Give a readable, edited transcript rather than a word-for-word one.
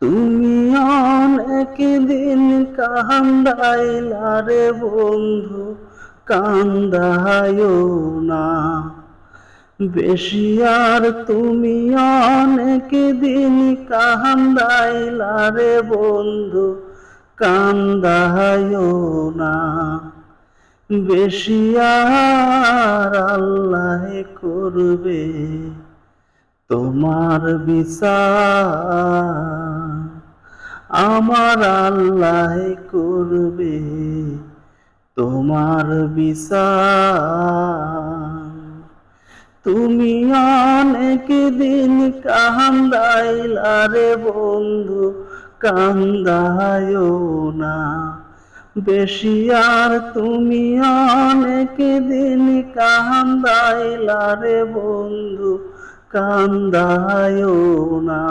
তুমি অনেক দিন কান্দাইলা রে বন্ধু, কান্দায়ও না বেশি আর। তুমি অনেক দিন কান্দাইলা রে বন্ধু, কান্দায়ও না বেশি আর। আল্লাহ করবে তোমার বিচার, আমার আল্লাহ করবে তোমার বিচার। তুমি অনেক দিন কান্দাইলা রে বন্ধু, কান্দায়ও না বেশি আর। তুমি অনেক দিন কান্দাইলা রে বন্ধু, কান্দায়ও না।